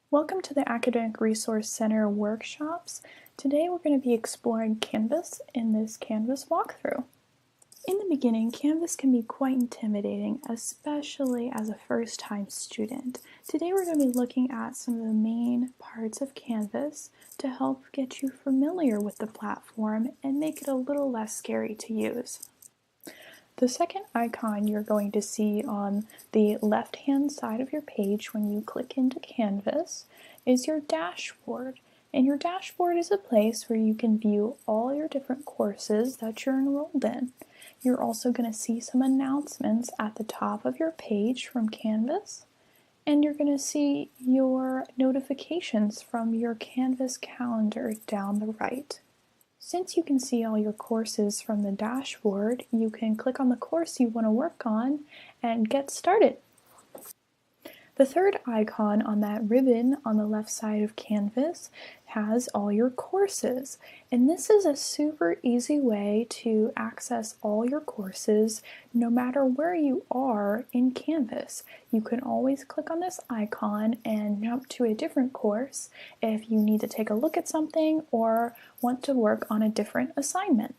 Welcome to the Academic Resource Center workshops. Today we're going to be exploring Canvas in this Canvas walkthrough. In the beginning, Canvas can be quite intimidating, especially as a first-time student. Today we're going to be looking at some of the main parts of Canvas to help get you familiar with the platform and make it a little less scary to use. The second icon you're going to see on the left-hand side of your page when you click into Canvas is your dashboard. And your dashboard is a place where you can view all your different courses that you're enrolled in. You're also going to see some announcements at the top of your page from Canvas. And you're going to see your notifications from your Canvas calendar down the right. Since you can see all your courses from the dashboard, you can click on the course you want to work on and get started. The third icon on that ribbon on the left side of Canvas has all your courses, and this is a super easy way to access all your courses no matter where you are in Canvas. You can always click on this icon and jump to a different course if you need to take a look at something or want to work on a different assignment.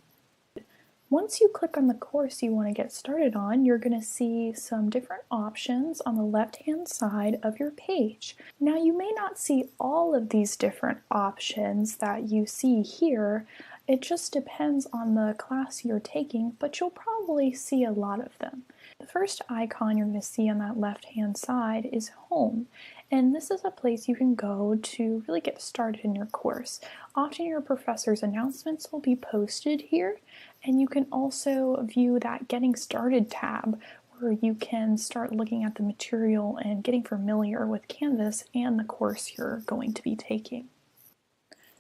Once you click on the course you want to get started on, you're going to see some different options on the left-hand side of your page. Now, you may not see all of these different options that you see here. It just depends on the class you're taking, but you'll probably see a lot of them. The first icon you're going to see on that left-hand side is Home, and this is a place you can go to really get started in your course. Often your professor's announcements will be posted here, and you can also view that Getting Started tab where you can start looking at the material and getting familiar with Canvas and the course you're going to be taking.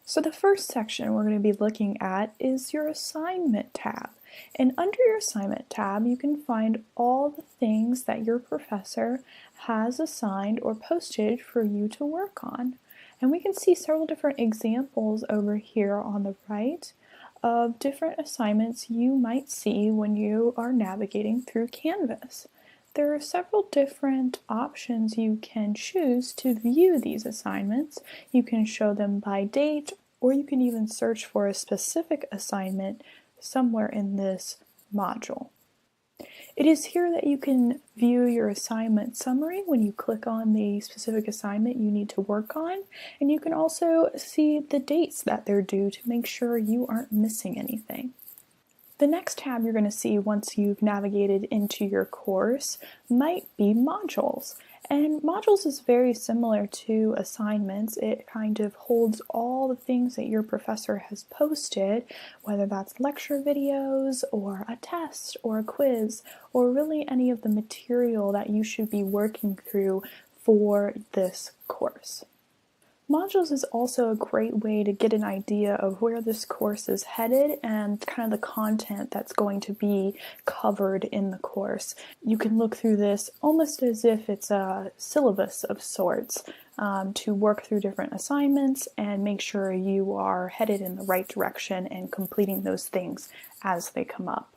So the first section we're going to be looking at is your Assignment tab. And under your Assignment tab, you can find all the things that your professor has assigned or posted for you to work on. And we can see several different examples over here on the right of different assignments you might see when you are navigating through Canvas. There are several different options you can choose to view these assignments. You can show them by date, or you can even search for a specific assignment somewhere in this module. It is here that you can view your assignment summary when you click on the specific assignment you need to work on, and you can also see the dates that they're due to make sure you aren't missing anything. The next tab you're going to see once you've navigated into your course might be Modules. And Modules is very similar to assignments. It kind of holds all the things that your professor has posted, whether that's lecture videos or a test or a quiz, or really any of the material that you should be working through for this course. Modules is also a great way to get an idea of where this course is headed and kind of the content that's going to be covered in the course. You can look through this almost as if it's a syllabus of sorts to work through different assignments and make sure you are headed in the right direction and completing those things as they come up.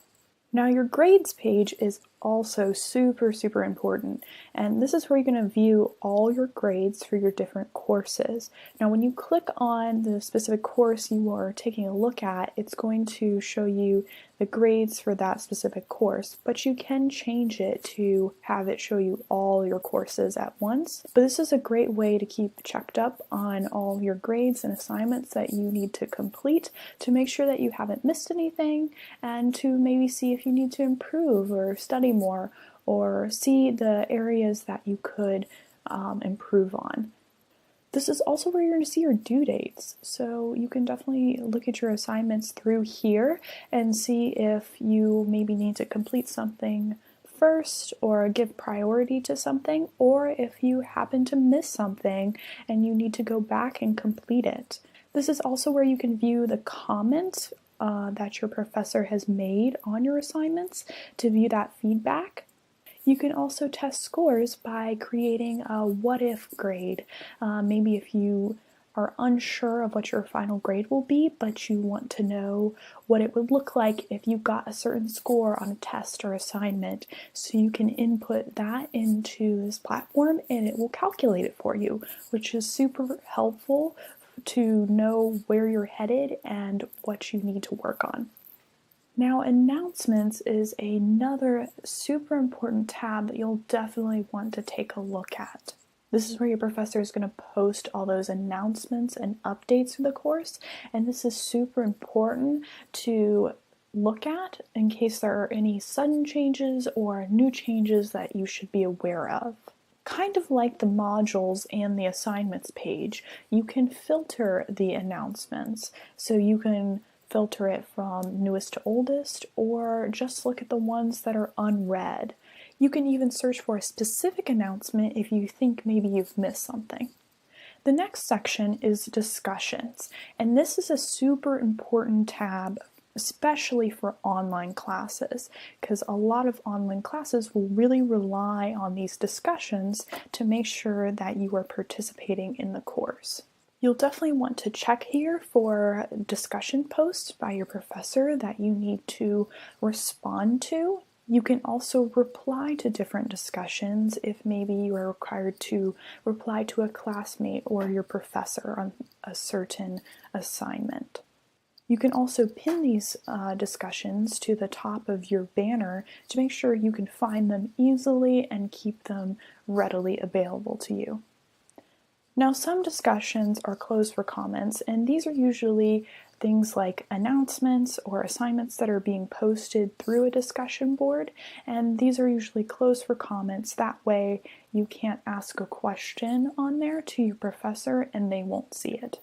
Now, your grades page is also super important, and this is where you're going to view all your grades for your different courses. Now, when you click on the specific course you are taking a look at, it's going to show you the grades for that specific course, but you can change it to have it show you all your courses at once. But this is a great way to keep checked up on all your grades and assignments that you need to complete to make sure that you haven't missed anything, and to maybe see if you need to improve or study more or see the areas that you could improve on. This is also where you're going to see your due dates, so you can definitely look at your assignments through here and see if you maybe need to complete something first or give priority to something, or if you happen to miss something and you need to go back and complete it. This is also where you can view the comments that your professor has made on your assignments to view that feedback. You can also test scores by creating a what if grade. Maybe if you are unsure of what your final grade will be, but you want to know what it would look like if you got a certain score on a test or assignment. So you can input that into this platform and it will calculate it for you, which is super helpful to know where you're headed and what you need to work on. Now, announcements is another super important tab that you'll definitely want to take a look at. This is where your professor is going to post all those announcements and updates for the course, and this is super important to look at in case there are any sudden changes or new changes that you should be aware of. Kind of like the modules and the assignments page, you can filter the announcements, so you can filter it from newest to oldest, or just look at the ones that are unread. You can even search for a specific announcement if you think maybe you've missed something. The next section is discussions, and this is a super important tab, especially for online classes, because a lot of online classes will really rely on these discussions to make sure that you are participating in the course. You'll definitely want to check here for discussion posts by your professor that you need to respond to. You can also reply to different discussions if maybe you are required to reply to a classmate or your professor on a certain assignment. You can also pin these discussions to the top of your banner to make sure you can find them easily and keep them readily available to you. Now, some discussions are closed for comments, and these are usually things like announcements or assignments that are being posted through a discussion board, and these are usually closed for comments. That way you can't ask a question on there to your professor and they won't see it.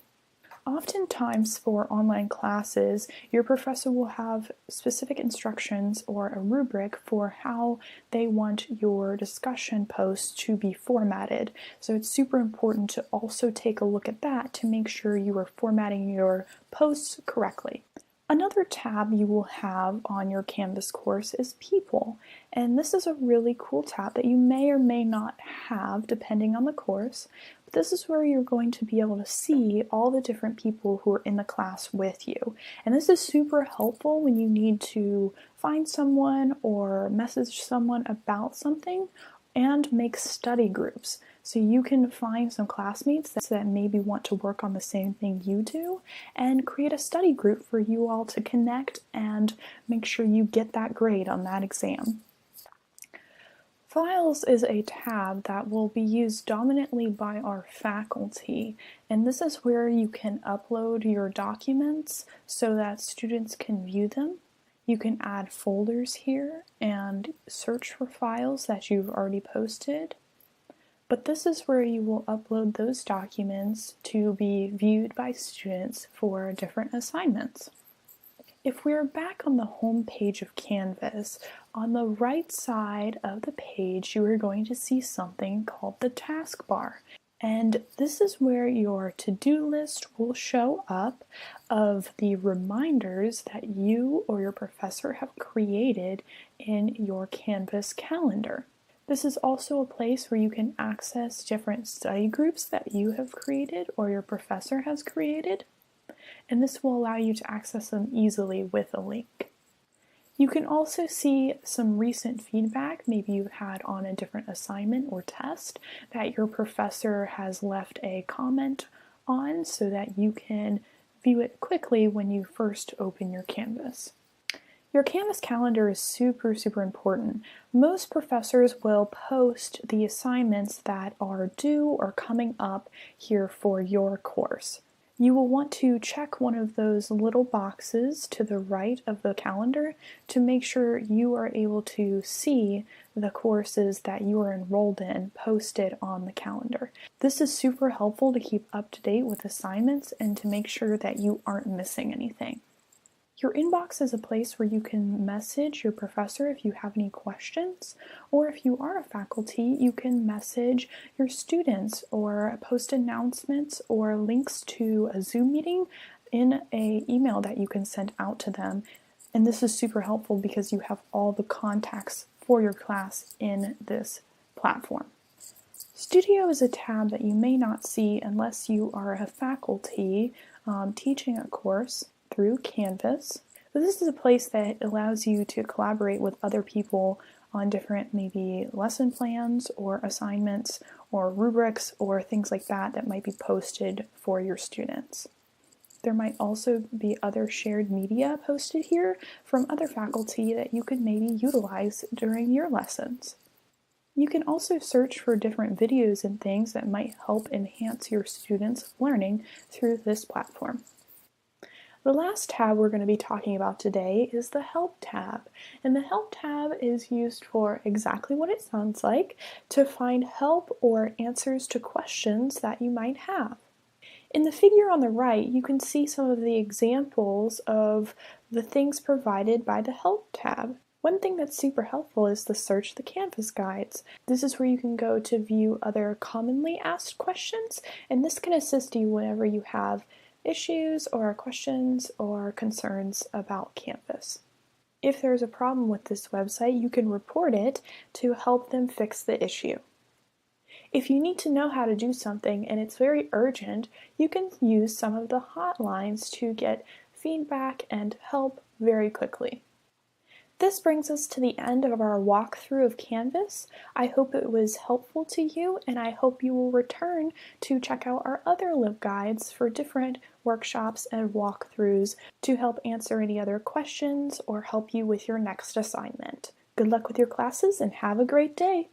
Oftentimes for online classes, your professor will have specific instructions or a rubric for how they want your discussion posts to be formatted. So it's super important to also take a look at that to make sure you are formatting your posts correctly. Another tab you will have on your Canvas course is People, and this is a really cool tab that you may or may not have depending on the course. But this is where you're going to be able to see all the different people who are in the class with you. And this is super helpful when you need to find someone or message someone about something and make study groups. So you can find some classmates that maybe want to work on the same thing you do and create a study group for you all to connect and make sure you get that grade on that exam. Files is a tab that will be used dominantly by our faculty, and this is where you can upload your documents so that students can view them. You can add folders here and search for files that you've already posted. But this is where you will upload those documents to be viewed by students for different assignments. If we're back on the home page of Canvas, on the right side of the page you are going to see something called the taskbar. And this is where your to-do list will show up of the reminders that you or your professor have created in your Canvas calendar. This is also a place where you can access different study groups that you have created or your professor has created, and this will allow you to access them easily with a link. You can also see some recent feedback maybe you've had on a different assignment or test that your professor has left a comment on so that you can view it quickly when you first open your Canvas. Your Canvas calendar is super important. Most professors will post the assignments that are due or coming up here for your course. You will want to check one of those little boxes to the right of the calendar to make sure you are able to see the courses that you are enrolled in posted on the calendar. This is super helpful to keep up to date with assignments and to make sure that you aren't missing anything. Your inbox is a place where you can message your professor if you have any questions, or if you are a faculty, you can message your students or post announcements or links to a Zoom meeting in an email that you can send out to them. And this is super helpful because you have all the contacts for your class in this platform. Studio is a tab that you may not see unless you are a faculty teaching a course through Canvas. But this is a place that allows you to collaborate with other people on different maybe lesson plans or assignments or rubrics or things like that that might be posted for your students. There might also be other shared media posted here from other faculty that you could maybe utilize during your lessons. You can also search for different videos and things that might help enhance your students' learning through this platform. The last tab we're going to be talking about today is the Help tab. And the Help tab is used for exactly what it sounds like, to find help or answers to questions that you might have. In the figure on the right, you can see some of the examples of the things provided by the Help tab. One thing that's super helpful is the Search the Canvas guides. This is where you can go to view other commonly asked questions, and this can assist you whenever you have issues or questions or concerns about Canvas. If there's a problem with this website, you can report it to help them fix the issue. If you need to know how to do something and it's very urgent, you can use some of the hotlines to get feedback and help very quickly. This brings us to the end of our walkthrough of Canvas. I hope it was helpful to you, and I hope you will return to check out our other LibGuides for different workshops and walkthroughs to help answer any other questions or help you with your next assignment. Good luck with your classes and have a great day!